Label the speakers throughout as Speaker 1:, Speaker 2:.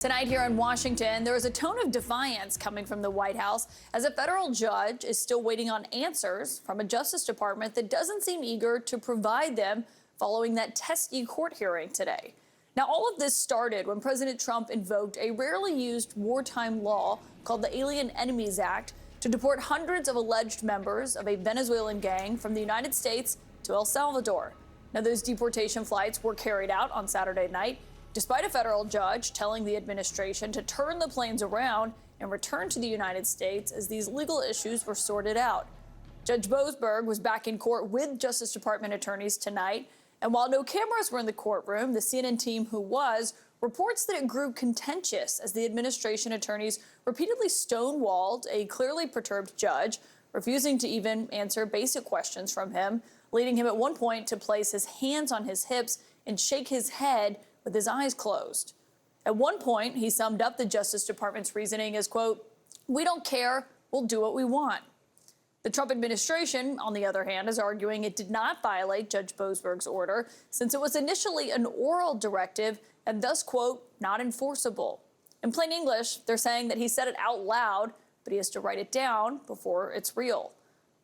Speaker 1: Tonight here in Washington, there is a tone of defiance coming from the White House as a federal judge is still waiting on answers from a Justice Department that doesn't seem eager to provide them following that testy court hearing today. Now, all of this started when President Trump invoked a rarely used wartime law called the Alien Enemies Act to deport hundreds of alleged members of a Venezuelan gang from the United States to El Salvador. Now, those deportation flights were carried out on Saturday night, despite a federal judge telling the administration to turn the planes around and return to the United States as these legal issues were sorted out. Judge Boasberg was back in court with Justice Department attorneys tonight, and while no cameras were in the courtroom, the CNN team who was reports that it grew contentious as the administration attorneys repeatedly stonewalled a clearly perturbed judge, refusing to even answer basic questions from him, leading him at one point to place his hands on his hips and shake his head with his eyes closed. At one point, he summed up the Justice Department's reasoning as, quote, "We don't care, we'll do what we want." The Trump administration, on the other hand, is arguing it did not violate Judge Boasberg's order since it was initially an oral directive and thus, quote, not enforceable. In plain English, they're saying that he said it out loud, but he has to write it down before it's real.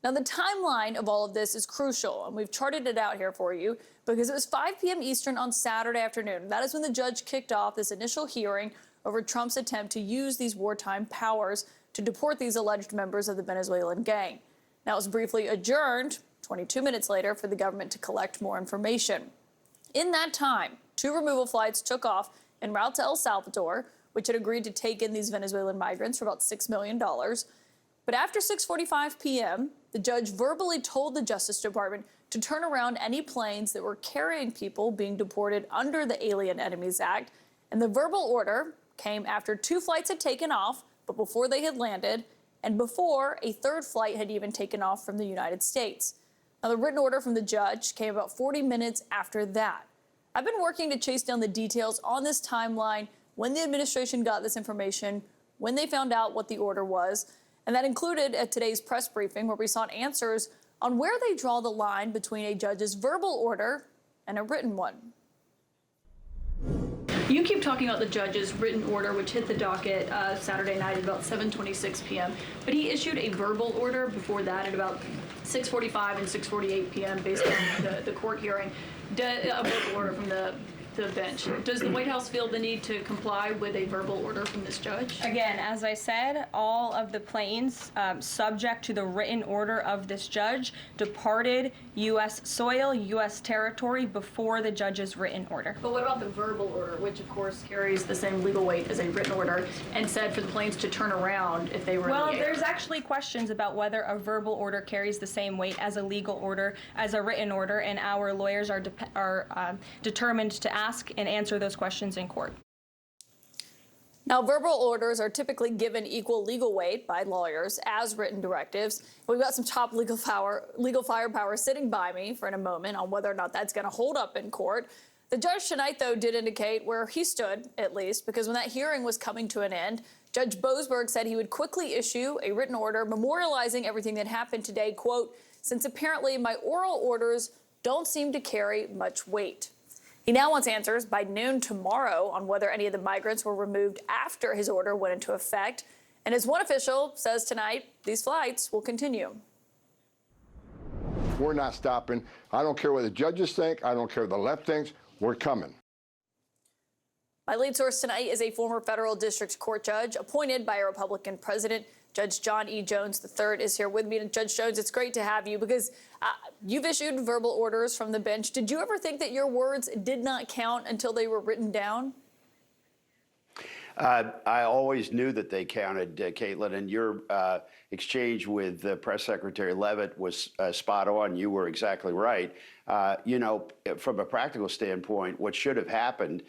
Speaker 1: Now, the timeline of all of this is crucial, and we've charted it out here for you because it was 5 p.m. Eastern on Saturday afternoon. That is when the judge kicked off this initial hearing over Trump's attempt to use these wartime powers to deport these alleged members of the Venezuelan gang. Now, it was briefly adjourned 22 minutes later for the government to collect more information. In that time, 2 removal flights took off en route to El Salvador, which had agreed to take in these Venezuelan migrants for about $6 million. But after 6:45 p.m., the judge verbally told the Justice Department to turn around any planes that were carrying people being deported under the Alien Enemies Act. And the verbal order came after 2 flights had taken off, but before they had landed, and before a 3rd flight had even taken off from the United States. Now, the written order from the judge came about 40 minutes after that. I've been working to chase down the details on this timeline, when the administration got this information, when they found out what the order was. And that included at today's press briefing where we sought answers on where they draw the line between a judge's verbal order and a written one. You keep talking about the judge's written order, which hit the docket Saturday night at about 7:26 p.m., but he issued a verbal order before that at about 6:45 and 6:48 p.m. based on the court hearing, a verbal order from the bench. Does the White House feel the need to comply with a verbal order from this judge?
Speaker 2: Again, as I said, all of the planes subject to the written order of this judge departed U.S. soil, U.S. territory before the judge's written order.
Speaker 1: But what about the verbal order, which of course carries the same legal weight as a written order, and said for the planes to turn around if they were in the air?
Speaker 2: There's actually questions about whether a verbal order carries the same weight as a legal order, as a written order, and our lawyers are determined to ask and answer those questions in court.
Speaker 1: Now, verbal orders are typically given equal legal weight by lawyers as written directives. We've got some top legal firepower sitting by me for in a moment on whether or not that's going to hold up in court. The judge tonight, though, did indicate where he stood, at least, because when that hearing was coming to an end, Judge Boasberg said he would quickly issue a written order memorializing everything that happened today, quote, "since apparently my oral orders don't seem to carry much weight." He now wants answers by noon tomorrow on whether any of the migrants were removed after his order went into effect. And as one official says tonight, these flights will continue.
Speaker 3: We're not stopping. I don't care what the judges think. I don't care what the left thinks. We're coming.
Speaker 1: My lead source tonight is a former federal district court judge appointed by a Republican president. Judge John E. Jones III is here with me. And Judge Jones, it's great to have you because you've issued verbal orders from the bench. Did you ever think that your words did not count until they were written down?
Speaker 4: I always knew that they counted, Caitlin, and your exchange with Press Secretary Leavitt was spot on. You were exactly right. You know, from a practical standpoint, what should have happened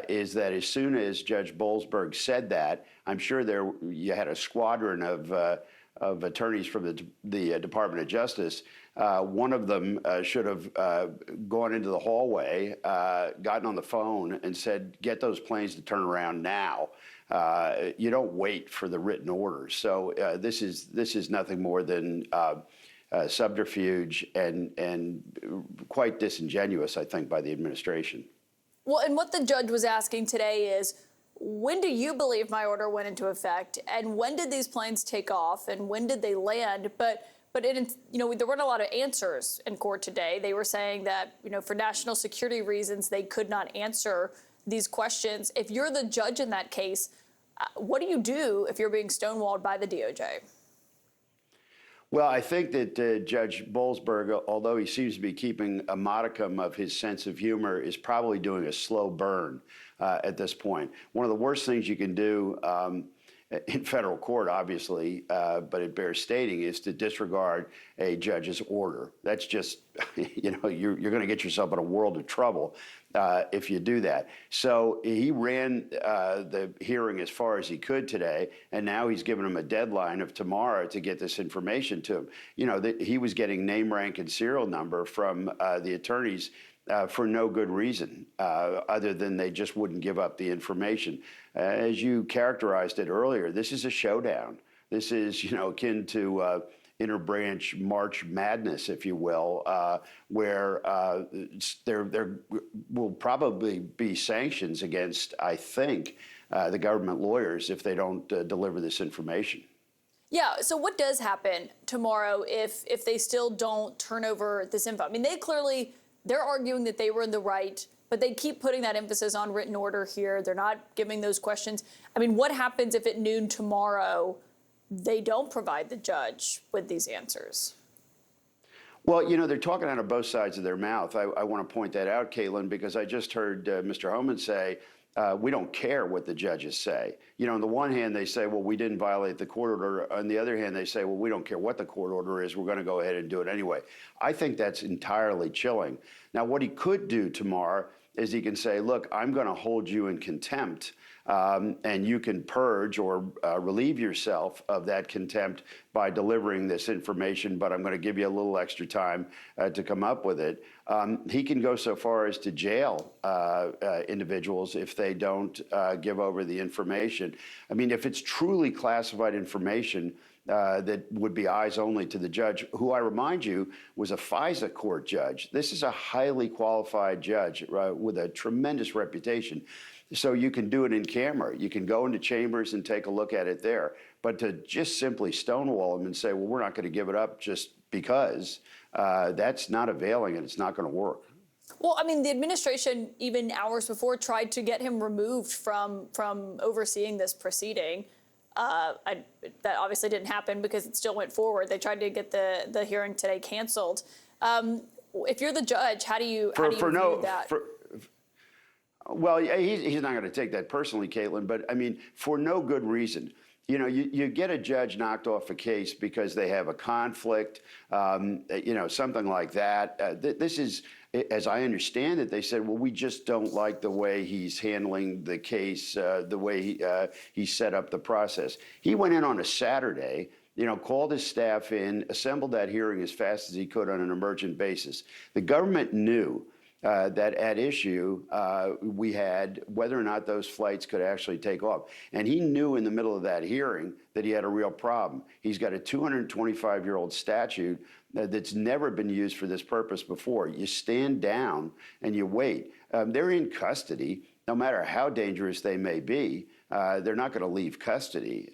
Speaker 4: is that as soon as Judge Boasberg said that, I'm sure you had a squadron of attorneys from the Department of Justice. One of them should have gone into the hallway, gotten on the phone and said, get those planes to turn around now. You don't wait for the written orders. So this is nothing more than subterfuge and quite disingenuous, I think, by the administration.
Speaker 1: Well, and what the judge was asking today is, When do you believe my order went into effect, and when did these planes take off, and when did they land? But there weren't a lot of answers in court today. They were saying that, for national security reasons, they could not answer these questions. If you're the judge in that case, what do you do if you're being stonewalled by the DOJ?
Speaker 4: Well, I think that Judge Boalsberg, although he seems to be keeping a modicum of his sense of humor, is probably doing a slow burn at this point. One of the worst things you can do in federal court, obviously, but it bears stating, is to disregard a judge's order. That's just, you're going to get yourself in a world of trouble if you do that. So he ran the hearing as far as he could today, and now he's given him a deadline of tomorrow to get this information to him. He was getting name, rank, and serial number from the attorneys for no good reason, other than they just wouldn't give up the information. As you characterized it earlier, this is a showdown. This is, akin to interbranch March Madness, if you will, where there will probably be sanctions against, I think, the government lawyers if they don't deliver this information.
Speaker 1: Yeah, so what does happen tomorrow if they still don't turn over this info? I mean, they're arguing that they were in the right, but they keep putting that emphasis on written order here. They're not giving those questions. I mean, what happens if at noon tomorrow they don't provide the judge with these answers?
Speaker 4: Well, they're talking out of both sides of their mouth. I want to point that out, Caitlin, because I just heard Mr. Homan say, we don't care what the judges say. On the one hand, they say, well, we didn't violate the court order. On the other hand, they say, well, we don't care what the court order is. We're going to go ahead and do it anyway. I think that's entirely chilling. Now, what he could do tomorrow is he can say, look, I'm going to hold you in contempt, and you can purge or relieve yourself of that contempt by delivering this information, but I'm going to give you a little extra time to come up with it. He can go so far as to jail individuals if they don't give over the information. I mean, if it's truly classified information, that would be eyes only to the judge, who I remind you was a FISA court judge. This is a highly qualified judge with a tremendous reputation. So you can do it in camera. You can go into chambers and take a look at it there. But to just simply stonewall them and say, well, we're not going to give it up just because, that's not availing and it's not going to work.
Speaker 1: Well, I mean, the administration, even hours before, tried to get him removed from overseeing this proceeding. That obviously didn't happen because it still went forward. They tried to get the hearing today canceled. If you're the judge, how do you view that?
Speaker 4: Well, he's not going to take that personally, Caitlin, but I mean, for no good reason. You get a judge knocked off a case because they have a conflict, something like that. This is, as I understand it, they said, well, we just don't like the way he's handling the case, the way he set up the process. He went in on a Saturday, called his staff in, assembled that hearing as fast as he could on an emergent basis. The government knew that at issue we had whether or not those flights could actually take off. And he knew in the middle of that hearing that he had a real problem. He's got a 225-year-old statute that's never been used for this purpose before. You stand down and you wait. They're in custody, no matter how dangerous they may be. They're not going to leave custody,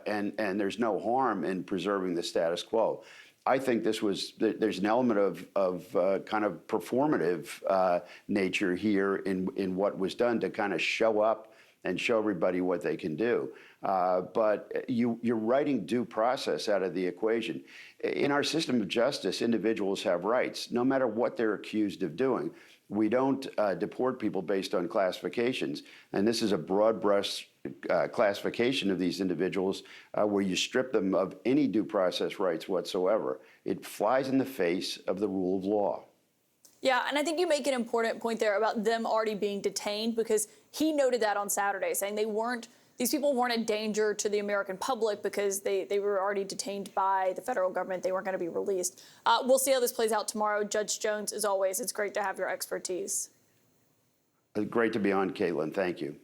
Speaker 4: and there's no harm in preserving the status quo. I think there's an element of kind of performative nature here in what was done to kind of show up and show everybody what they can do. But you're writing due process out of the equation. In our system of justice, individuals have rights, no matter what they're accused of doing. We don't deport people based on classifications. And this is a broad brush classification of these individuals where you strip them of any due process rights whatsoever. It flies in the face of the rule of law.
Speaker 1: Yeah, and I think you make an important point there about them already being detained, because he noted that on Saturday, saying these people weren't a danger to the American public because they were already detained by the federal government. They weren't going to be released. We'll see how this plays out tomorrow. Judge Jones, as always, it's great to have your expertise.
Speaker 4: Great to be on, Caitlin. Thank you.